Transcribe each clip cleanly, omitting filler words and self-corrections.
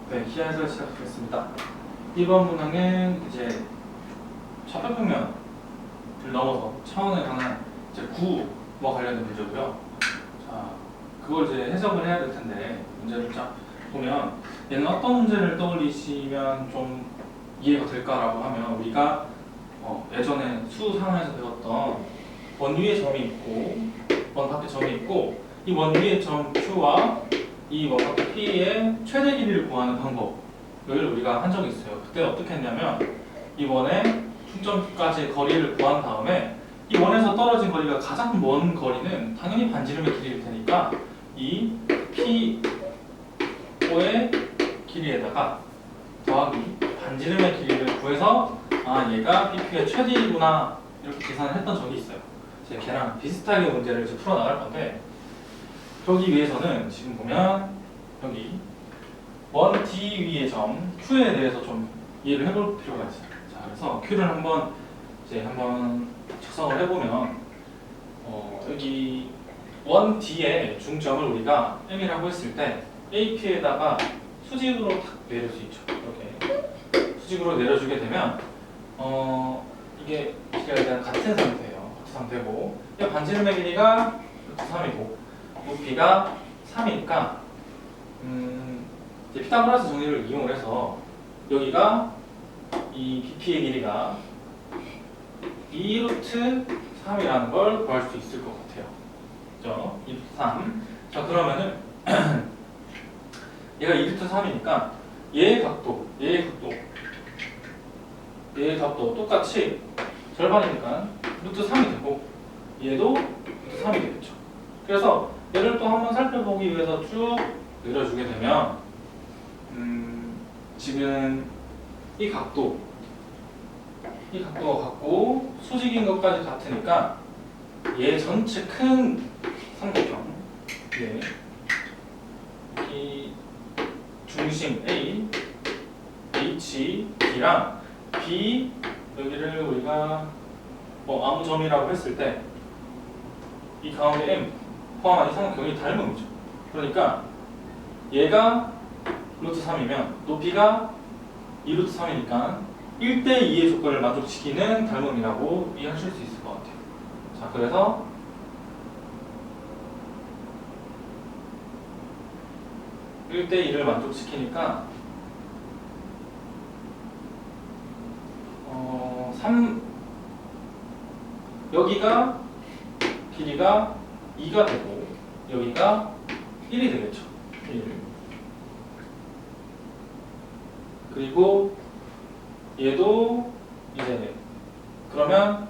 네, 기하에서 시작하겠습니다. 이번 문항은 이제 좌표평면을 넘어서 차원에 관한 이제 구와 관련된 문제고요. 자, 그걸 이제 해석을 해야 될 텐데 문제를 쫙 보면 얘는 어떤 문제를 떠올리시면 좀 이해가 될까라고 하면 우리가 예전에 수상에서 배웠던 원 위에 점이 있고 원 밖에 점이 있고 이 원 위의 점 Q와 이 원 밖에 P의 최대 길이를 구하는 방법을 우리가 한 적이 있어요. 그때 어떻게 했냐면 이 원의 중점까지의 거리를 구한 다음에 이 원에서 떨어진 거리가 가장 먼 거리는 당연히 반지름의 길이일 테니까 이 P5의 길이에다가 더하기 반지름의 길이를 구해서 아 얘가 PQ의 최대이구나 이렇게 계산을 했던 적이 있어요. 제가 걔랑 비슷하게 문제를 이제 풀어 나갈 건데 그러기 위해서는 지금 보면 여기 원 D 위의 점 Q에 대해서 좀 이해를 해볼 필요가 있어요. 자, 그래서 Q를 한번 작성을 해보면 여기 원 D의 중점을 우리가 M이라고 했을 때 AP에다가 수직으로 탁 내릴 수 있죠. 이렇게 수직으로 내려주게 되면 이게 길이가 같은 상태예요. 같은 상태고 반지름의 길이가 3이고 높이가 3이니까 이제 피타고라스 정리를 이용을 해서 여기가 이 BP의 길이가 2루트 3이라는 걸 구할 수 있을 것 같아요. 그죠? 2루트 3. 자, 그러면은 얘가 2루트 3이니까 얘의 각도 똑같이 절반이니까 루트 3이 되고 얘도 루트 3이 되겠죠. 그래서 얘를 또 한번 살펴보기 위해서 쭉 내려주게 되면 지금 이 각도가 같고 수직인 것까지 같으니까 얘 전체 큰 삼각형 이 중심 A, H, B랑 B 여기를 우리가 아무 점이라고 했을 때 이 가운데 M 포함한 이 삼각형이 닮음이죠. 그러니까 얘가 루트 3이면 높이가 2루트 3이니까 1대2의 조건을 만족시키는 닮음이라고 이해하실 수 있을 것 같아요. 자, 그래서 1대2를 만족시키니까 3 여기가 길이가 2가 되고 여기가 1이 되겠죠. 1. 그리고 얘도 이제 그러면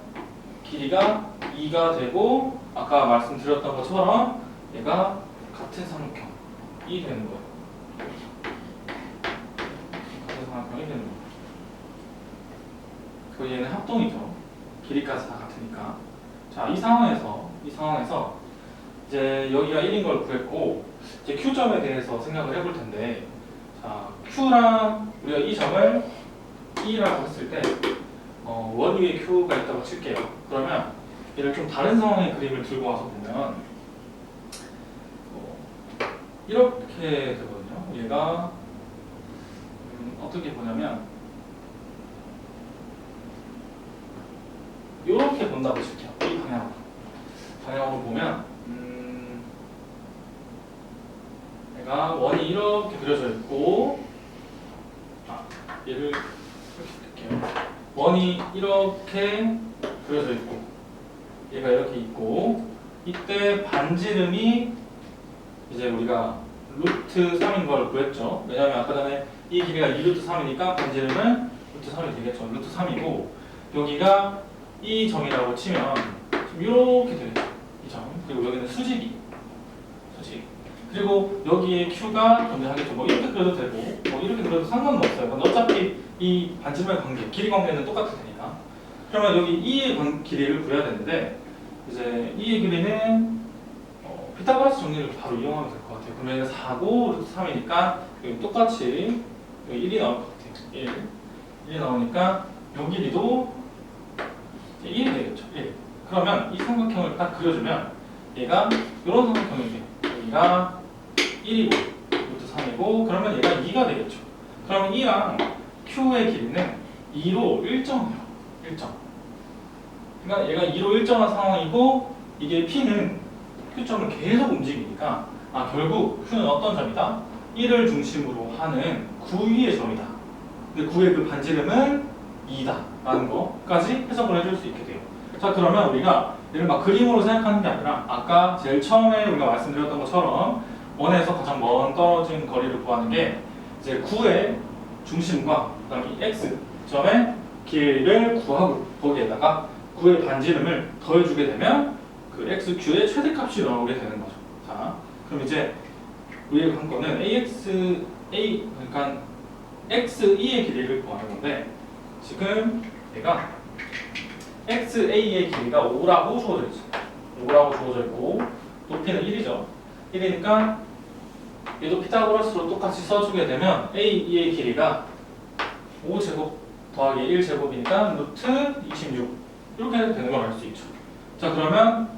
길이가 2가 되고 아까 말씀드렸던 것처럼 얘가 같은 삼각형이 되는 거예요. 같은 삼각형이 되는 거예요. 그 얘는 합동이죠. 길이까지 다 같으니까. 자, 이 상황에서 이제 여기가 1인 걸 구했고 이제 Q점에 대해서 생각을 해볼 텐데 자, Q랑 우리가 이 점을 E라고 했을 때 원 위에 Q가 있다고 칠게요. 그러면 얘를 좀 다른 상황의 그림을 들고 와서 보면 이렇게 되거든요. 얘가 어떻게 보냐면 이렇게 본다고 칠게요. 이 방향으로 보면 얘가 원이 이렇게 그려져 있고 얘를 이렇게 볼게요. 원이 이렇게 그려져 있고 얘가 이렇게 있고 이때 반지름이 이제 우리가 루트 3인 걸 구했죠. 왜냐하면 아까 전에 이 길이가 2루트 3이니까 반지름은 루트 3이 되겠죠. 루트 3이고 여기가 이 점이라고 치면 이렇게 되겠죠. 이 점. 그리고 여기는 수직. 그리고 여기에 Q가 존재하겠죠. 이렇게 그려도 되고 이렇게 그려도 상관은 없어요. 어차피 이 반지름의 관계, 길이 관계는 똑같을 테니까. 그러면 여기 E의 길이를 구해야 되는데 이제 E의 길이는 피타고라스 정리를 바로 이용하면 될 것 같아요. 그러면 4고 루트 3이니까 여기 똑같이 여기 1이 나올 것 같아요. 1이 나오니까 요 길이도 1이 되겠죠. 1. 그러면 이 삼각형을 딱 그려주면 얘가 이런 삼각형이 돼요. 여기가 1이고 루트 3이고 상황이고 그러면 얘가 2가 되겠죠. 그러면 E랑 Q의 길이는 2로 일정해요. 일정. 그러니까 얘가 2로 일정한 상황이고 이게 P는 Q점을 계속 움직이니까 결국 Q는 어떤 점이다? 1을 중심으로 하는 9위의 점이다. 근데 9의 그 반지름은 2다 라는 거까지 해석을 해줄 수 있게 돼요. 자, 그러면 우리가 얘를 막 그림으로 생각하는 게 아니라 아까 제일 처음에 우리가 말씀드렸던 것처럼 원에서 가장 먼 떨어진 거리를 구하는 게 이제 9의 중심과 그다음에 이 x점의 길이를 구하고 거기에다가 9의 반지름을 더해주게 되면 그 xq의 최대값이 나오게 되는 거죠. 자, 그럼 이제 우리가 한 거는 그러니까 x2의 길이를 구하는 건데 지금 얘가 xa의 길이가 5라고 주어져 있어요. 5라고 주어져 있고 높이는 1이죠. 1이니까 얘도 피타고라스로 똑같이 써주게 되면 a의 길이가 5제곱 더하기 1제곱이니까 루트 26 이렇게 되는 걸 알 수 있죠. 자, 그러면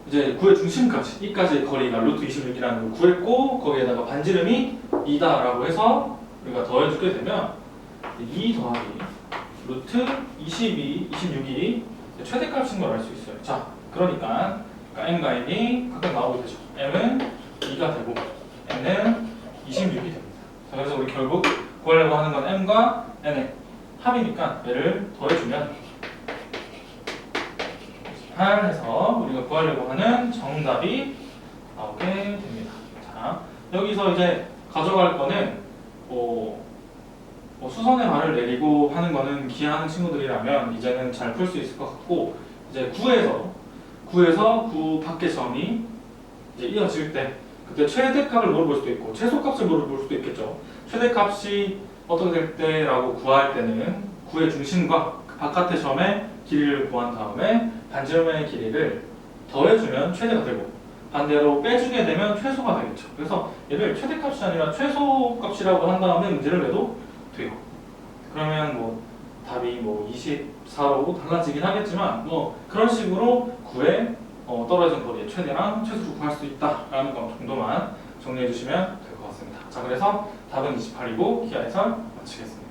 이제 9의 중심까지 이까지의 거리가 루트 26이라는 걸 구했고 거기에다가 반지름이 2다라고 해서 우리가 더해주게 되면 2 더하기 루트 26이 최대값인 걸 알 수 있어요. 자, 그러니까 m과 n이 각각 나오게 되죠. m은 2가 되고 n은 26이 됩니다. 자, 그래서 우리 결국 구하려고 하는 건 m과 n의 합이니까 얘를 더해주면 8 해서 우리가 구하려고 하는 정답이 나오게 됩니다. 자, 여기서 이제 가져갈 거는 수선의 발을 내리고 하는 거는 기하는 친구들이라면 이제는 잘 풀 수 있을 것 같고 이제 9에서 9 밖의 점이 이제 이어질 때 그때 최대값을 물어볼 수도 있고 최소값을 물어볼 수도 있겠죠. 최대값이 어떻게 될 때라고 구할 때는 9의 중심과 그 바깥의 점의 길이를 구한 다음에 반지름의 길이를 더해주면 최대가 되고 반대로 빼주게 되면 최소가 되겠죠. 그래서 얘를 최대값이 아니라 최소값이라고 한 다음에 문제를 내도 돼요. 그러면 뭐 답이 24로 달라지긴 하겠지만 그런 식으로 9의 떨어진 거리의 최대랑 최소를 구할 수 있다라는 것 정도만 정리해 주시면 될 것 같습니다. 자, 그래서 답은 28이고 기하 해설 마치겠습니다.